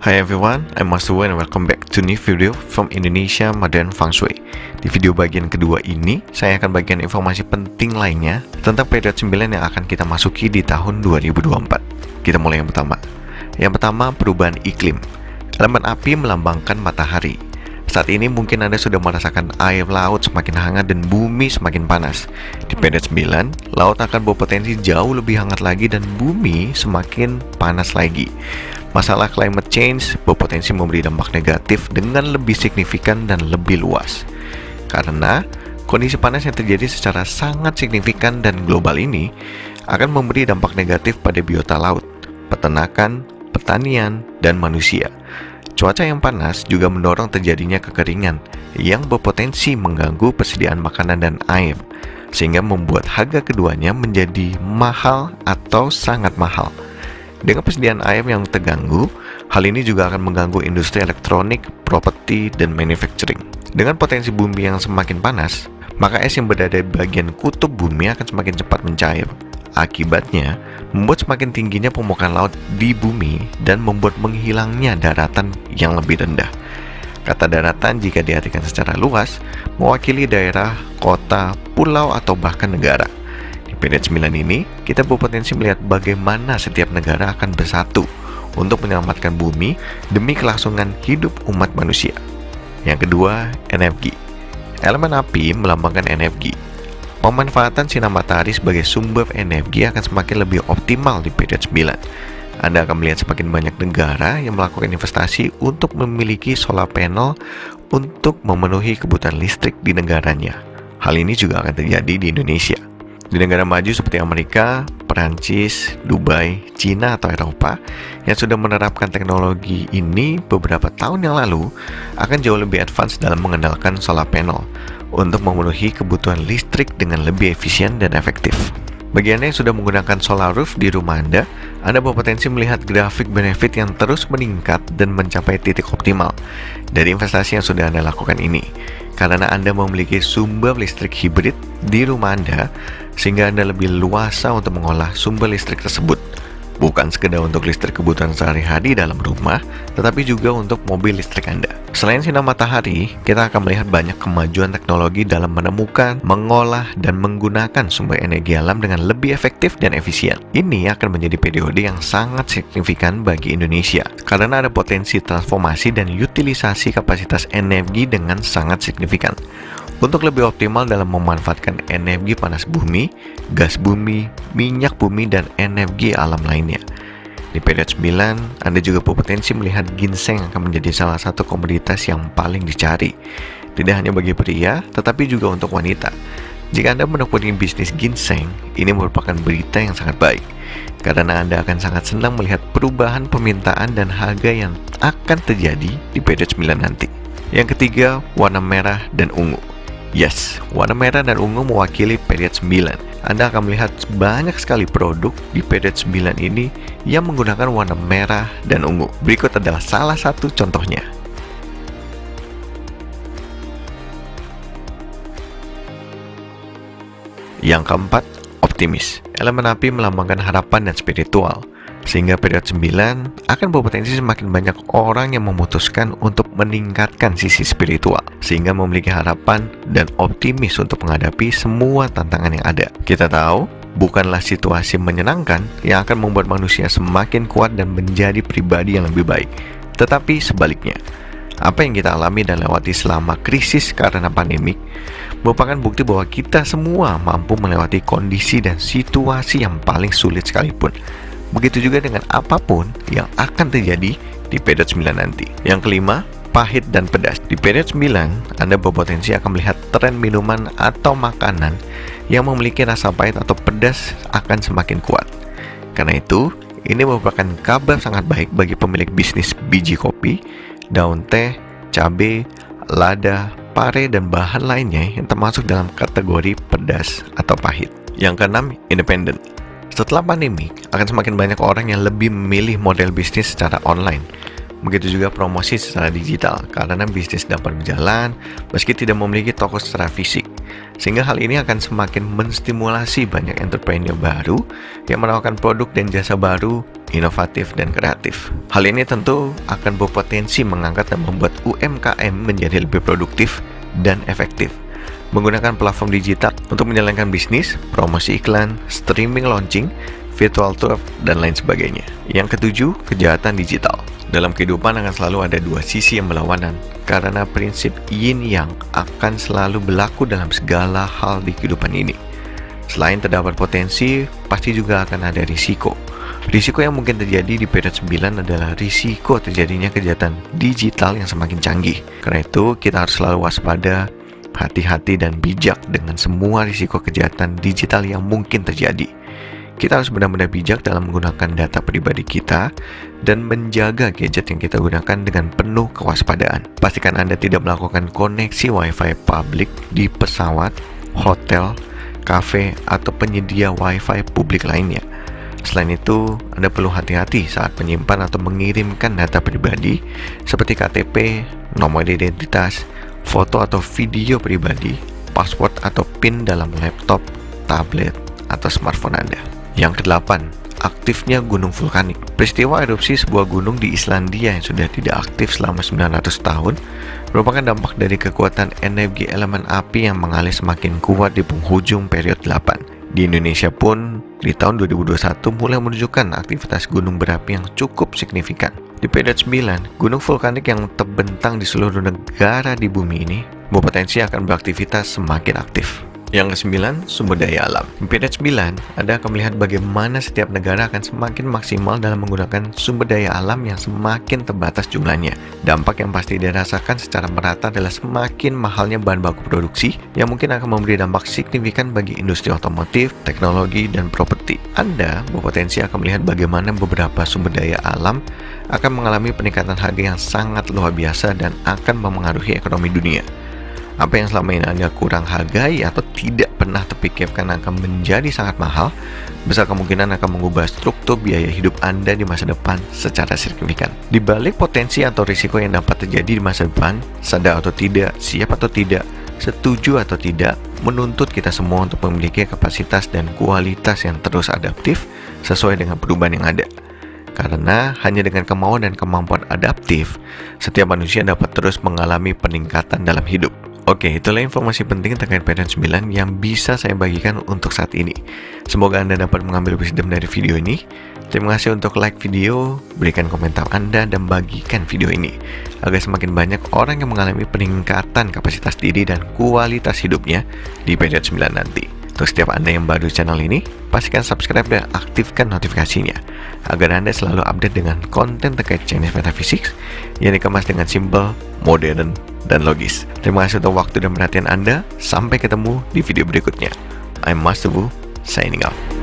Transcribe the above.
Hi everyone, I'm Master Wu and welcome back to new video from Indonesia Modern Feng Shui. Di video bagian kedua ini, saya akan bagikan informasi penting lainnya tentang periode 9 yang akan kita masuki di tahun 2024. Kita mulai yang pertama. Yang pertama, perubahan iklim. Elemen api melambangkan matahari. Saat ini mungkin Anda sudah merasakan air laut semakin hangat dan bumi semakin panas. Di periode 9, laut akan berpotensi jauh lebih hangat lagi dan bumi semakin panas lagi. Masalah climate change berpotensi memberi dampak negatif dengan lebih signifikan dan lebih luas. Karena kondisi panas yang terjadi secara sangat signifikan dan global ini akan memberi dampak negatif pada biota laut, peternakan, pertanian, dan manusia. Cuaca yang panas juga mendorong terjadinya kekeringan yang berpotensi mengganggu persediaan makanan dan air, sehingga membuat harga keduanya menjadi mahal atau sangat mahal. Dengan persediaan air yang terganggu, hal ini juga akan mengganggu industri elektronik, properti, dan manufacturing. Dengan potensi bumi yang semakin panas, maka es yang berada di bagian kutub bumi akan semakin cepat mencair. Akibatnya, membuat semakin tingginya permukaan laut di bumi dan membuat menghilangnya daratan yang lebih rendah. Kata daratan jika diartikan secara luas, mewakili daerah, kota, pulau, atau bahkan negara. Periode 9 ini, kita berpotensi melihat bagaimana setiap negara akan bersatu untuk menyelamatkan bumi demi kelangsungan hidup umat manusia. Yang kedua, energi. Elemen api melambangkan energi. Pemanfaatan sinar matahari sebagai sumber energi akan semakin lebih optimal di periode 9. Anda akan melihat semakin banyak negara yang melakukan investasi untuk memiliki solar panel untuk memenuhi kebutuhan listrik di negaranya. Hal ini juga akan terjadi di Indonesia. Di negara maju seperti Amerika, Perancis, Dubai, Cina, atau Eropa yang sudah menerapkan teknologi ini beberapa tahun yang lalu akan jauh lebih advance dalam mengandalkan solar panel untuk memenuhi kebutuhan listrik dengan lebih efisien dan efektif. Bagi Anda yang sudah menggunakan solar roof di rumah Anda berpotensi melihat grafik benefit yang terus meningkat dan mencapai titik optimal dari investasi yang sudah Anda lakukan ini. Karena Anda memiliki sumber listrik hibrid di rumah Anda, sehingga Anda lebih luasa untuk mengolah sumber listrik tersebut. Bukan sekedar untuk listrik kebutuhan sehari-hari dalam rumah, tetapi juga untuk mobil listrik Anda. Selain sinar matahari, kita akan melihat banyak kemajuan teknologi dalam menemukan, mengolah, dan menggunakan sumber energi alam dengan lebih efektif dan efisien. Ini akan menjadi periode yang sangat signifikan bagi Indonesia, karena ada potensi transformasi dan utilisasi kapasitas energi dengan sangat signifikan. Untuk lebih optimal dalam memanfaatkan energi panas bumi, gas bumi, minyak bumi, dan energi alam lainnya. Di periode 9, Anda juga berpotensi melihat ginseng akan menjadi salah satu komoditas yang paling dicari. Tidak hanya bagi pria, tetapi juga untuk wanita. Jika Anda menekuni bisnis ginseng, ini merupakan berita yang sangat baik, karena Anda akan sangat senang melihat perubahan permintaan dan harga yang akan terjadi di periode 9 nanti. Yang ketiga, warna merah dan ungu. Yes, warna merah dan ungu mewakili periode 9. Anda akan melihat banyak sekali produk di periode 9 ini yang menggunakan warna merah dan ungu. Berikut adalah salah satu contohnya. Yang keempat, optimis. Elemen api melambangkan harapan dan spiritual. Sehingga periode 9 akan berpotensi semakin banyak orang yang memutuskan untuk meningkatkan sisi spiritual, sehingga memiliki harapan dan optimis untuk menghadapi semua tantangan yang ada. Kita tahu, bukanlah situasi menyenangkan yang akan membuat manusia semakin kuat dan menjadi pribadi yang lebih baik, tetapi sebaliknya. Apa yang kita alami dan lewati selama krisis karena pandemik merupakan bukti bahwa kita semua mampu melewati kondisi dan situasi yang paling sulit sekalipun. Begitu juga dengan apapun yang akan terjadi di periode 9 nanti. Yang kelima, pahit dan pedas. Di periode 9, Anda berpotensi akan melihat tren minuman atau makanan yang memiliki rasa pahit atau pedas akan semakin kuat. Karena itu, ini merupakan kabar sangat baik bagi pemilik bisnis biji kopi, daun teh, cabai, lada, pare, dan bahan lainnya yang termasuk dalam kategori pedas atau pahit. Yang keenam, independen. Setelah pandemi, akan semakin banyak orang yang lebih memilih model bisnis secara online. Begitu juga promosi secara digital, karena bisnis dapat berjalan meski tidak memiliki toko secara fisik. sehingga hal ini akan semakin menstimulasi banyak entrepreneur baru yang menawarkan produk dan jasa baru, inovatif, dan kreatif. Hal ini tentu akan berpotensi mengangkat dan membuat UMKM menjadi lebih produktif dan efektif, menggunakan platform digital untuk menjalankan bisnis, promosi iklan, streaming launching, virtual tour, dan lain sebagainya. Yang ketujuh, kejahatan digital. Dalam kehidupan akan selalu ada dua sisi yang berlawanan, karena prinsip yin yang akan selalu berlaku dalam segala hal di kehidupan ini. Selain terdapat potensi, pasti juga akan ada risiko. Risiko yang mungkin terjadi di periode 9 adalah risiko terjadinya kejahatan digital yang semakin canggih. Karena itu, kita harus selalu waspada, hati-hati, dan bijak dengan semua risiko kejahatan digital yang mungkin terjadi. Kita harus benar-benar bijak dalam menggunakan data pribadi kita dan menjaga gadget yang kita gunakan dengan penuh kewaspadaan. Pastikan Anda tidak melakukan koneksi Wi-Fi publik di pesawat, hotel, kafe, atau penyedia Wi-Fi publik lainnya. Selain itu, Anda perlu hati-hati saat menyimpan atau mengirimkan data pribadi seperti KTP, nomor identitas, foto atau video pribadi, password atau PIN dalam laptop, tablet, atau smartphone Anda. Yang kedelapan, aktifnya gunung vulkanik. Peristiwa erupsi sebuah gunung di Islandia yang sudah tidak aktif selama 900 tahun merupakan dampak dari kekuatan energi elemen api yang mengalir semakin kuat di penghujung periode 8. Di Indonesia pun, di tahun 2021 mulai menunjukkan aktivitas gunung berapi yang cukup signifikan. Di periode 9, gunung vulkanik yang terbentang di seluruh negara di bumi ini berpotensi akan beraktivitas semakin aktif. Yang ke-9, sumber daya alam. Di periode 9, Anda akan melihat bagaimana setiap negara akan semakin maksimal dalam menggunakan sumber daya alam yang semakin terbatas jumlahnya. Dampak yang pasti dirasakan secara merata adalah semakin mahalnya bahan baku produksi yang mungkin akan memberi dampak signifikan bagi industri otomotif, teknologi, dan properti. Anda berpotensi akan melihat bagaimana beberapa sumber daya alam akan mengalami peningkatan harga yang sangat luar biasa dan akan memengaruhi ekonomi dunia. Apa yang selama ini Anda kurang hargai atau tidak pernah terpikirkan akan menjadi sangat mahal, besar kemungkinan akan mengubah struktur biaya hidup Anda di masa depan secara signifikan. Di balik potensi atau risiko yang dapat terjadi di masa depan, sadar atau tidak, siap atau tidak, setuju atau tidak, menuntut kita semua untuk memiliki kapasitas dan kualitas yang terus adaptif sesuai dengan perubahan yang ada. Karena hanya dengan kemauan dan kemampuan adaptif, setiap manusia dapat terus mengalami peningkatan dalam hidup. Oke, itulah informasi penting terkait periode 9 yang bisa saya bagikan untuk saat ini. Semoga Anda dapat mengambil wisdom dari video ini. Terima kasih untuk like video, berikan komentar Anda, dan bagikan video ini agar semakin banyak orang yang mengalami peningkatan kapasitas diri dan kualitas hidupnya di periode 9 nanti. Untuk setiap Anda yang baru di channel ini, pastikan subscribe dan aktifkan notifikasinya agar Anda selalu update dengan konten terkait Chinese Metaphysics yang dikemas dengan simpel, modern, dan logis. Terima kasih untuk waktu dan perhatian Anda. Sampai ketemu di video berikutnya. I'm Mas Teguh, signing out.